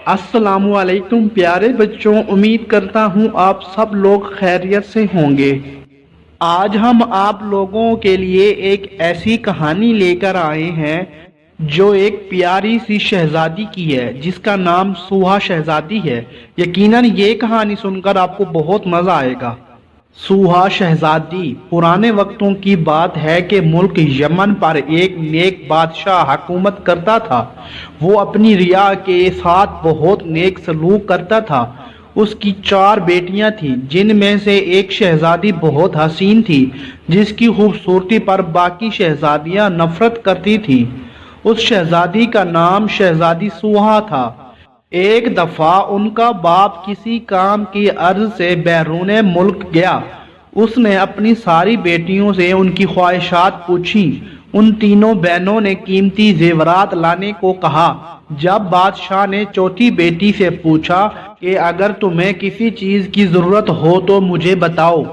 السلام علیکم پیارے بچوں، امید کرتا ہوں آپ سب لوگ خیریت سے ہوں گے۔ آج ہم آپ لوگوں کے لیے ایک ایسی کہانی لے کر آئے ہیں جو ایک پیاری سی شہزادی کی ہے، جس کا نام سوہا شہزادی ہے۔ یقیناً یہ کہانی سن کر آپ کو بہت مزہ آئے گا۔ سوہا شہزادی۔ پرانے وقتوں کی بات ہے کہ ملک یمن پر ایک نیک بادشاہ حکومت کرتا تھا۔ وہ اپنی رعایا کے ساتھ بہت نیک سلوک کرتا تھا۔ اس کی 4 بیٹیاں تھیں، جن میں سے ایک شہزادی بہت حسین تھی، جس کی خوبصورتی پر باقی شہزادیاں نفرت کرتی تھیں۔ اس شہزادی کا نام شہزادی سوہا تھا۔ ایک دفعہ ان کا باپ کسی کام کی عرض سے بیرون ملک گیا۔ اس نے اپنی ساری بیٹیوں سے ان کی خواہشات پوچھیں۔ ان تینوں بہنوں نے قیمتی زیورات لانے کو کہا۔ جب بادشاہ نے چوتھی بیٹی سے پوچھا کہ اگر تمہیں کسی چیز کی ضرورت ہو تو مجھے بتاؤ۔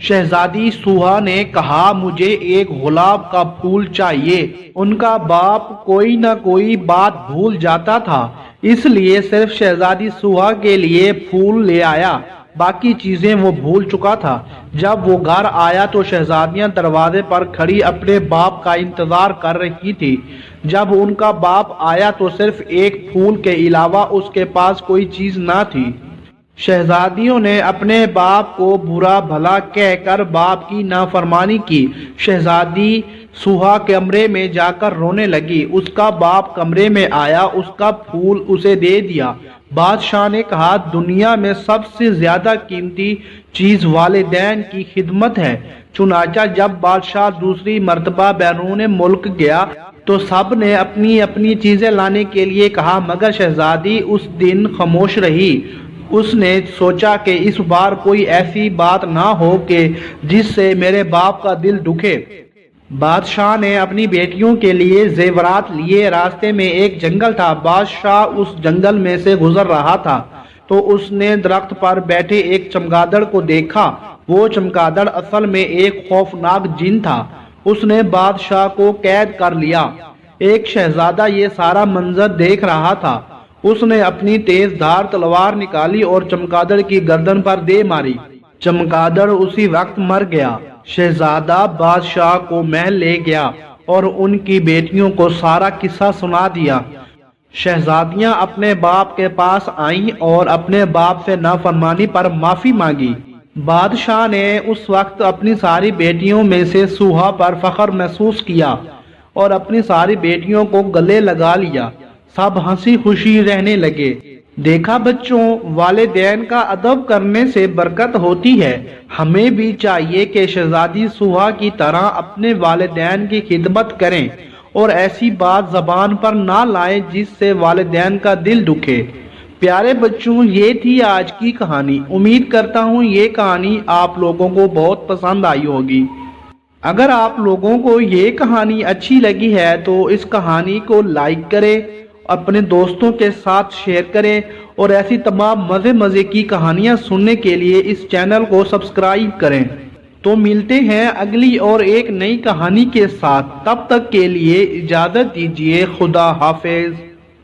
شہزادی سوہا نے کہا، مجھے ایک گلاب کا پھول چاہیے۔ ان کا باپ کوئی نہ کوئی بات بھول جاتا تھا، اس لیے صرف شہزادی سوہا کے لیے پھول لے آیا، باقی چیزیں وہ بھول چکا تھا۔ جب وہ گھر آیا تو شہزادیاں دروازے پر کھڑی اپنے باپ کا انتظار کر رہی تھی۔ جب ان کا باپ آیا تو صرف ایک پھول کے علاوہ اس کے پاس کوئی چیز نہ تھی۔ شہزادیوں نے اپنے باپ کو برا بھلا کہہ کر باپ کی نافرمانی کی۔ شہزادی سوہا کمرے میں جا کر رونے لگی۔ اس کا باپ کمرے میں آیا، اس کا پھول اسے دے دیا۔ بادشاہ نے کہا، دنیا میں سب سے زیادہ قیمتی چیز والدین کی خدمت ہے۔ چنانچہ جب بادشاہ دوسری مرتبہ بیرون ملک گیا تو سب نے اپنی اپنی چیزیں لانے کے لیے کہا، مگر شہزادی اس دن خاموش رہی۔ اس نے سوچا کہ اس بار کوئی ایسی بات نہ ہو کہ جس سے میرے باپ کا دل دکھے۔ بادشاہ نے اپنی بیٹیوں کے لیے زیورات لیے۔ راستے میں ایک جنگل تھا۔ بادشاہ اس جنگل میں سے گزر رہا تھا تو اس نے درخت پر بیٹھے ایک چمگادڑ کو دیکھا۔ وہ چمگادڑ اصل میں ایک خوفناک جن تھا۔ اس نے بادشاہ کو قید کر لیا۔ ایک شہزادہ یہ سارا منظر دیکھ رہا تھا۔ اس نے اپنی تیز دھار تلوار نکالی اور چمگادڑ کی گردن پر دے ماری۔ چمگادڑ اسی وقت مر گیا۔ شہزادہ بادشاہ کو محل لے گیا اور ان کی بیٹیوں کو سارا قصہ سنا دیا۔ شہزادیاں اپنے باپ کے پاس آئیں اور اپنے باپ سے نافرمانی پر معافی مانگی۔ بادشاہ نے اس وقت اپنی ساری بیٹیوں میں سے سوہا پر فخر محسوس کیا اور اپنی ساری بیٹیوں کو گلے لگا لیا۔ سب ہنسی خوشی رہنے لگے۔ دیکھا بچوں، والدین کا ادب کرنے سے برکت ہوتی ہے۔ ہمیں بھی چاہیے کہ شہزادی سوہا کی طرح اپنے والدین کی خدمت کریں اور ایسی بات زبان پر نہ لائیں جس سے والدین کا دل دکھے۔ پیارے بچوں، یہ تھی آج کی کہانی۔ امید کرتا ہوں یہ کہانی آپ لوگوں کو بہت پسند آئی ہوگی۔ اگر آپ لوگوں کو یہ کہانی اچھی لگی ہے تو اس کہانی کو لائک کریں، اپنے دوستوں کے ساتھ شیئر کریں اور ایسی تمام مزے کی کہانیاں سننے کے لیے اس چینل کو سبسکرائب کریں۔ تو ملتے ہیں اگلی اور ایک نئی کہانی کے ساتھ۔ تب تک کے لیے اجازت دیجیے۔ خدا حافظ۔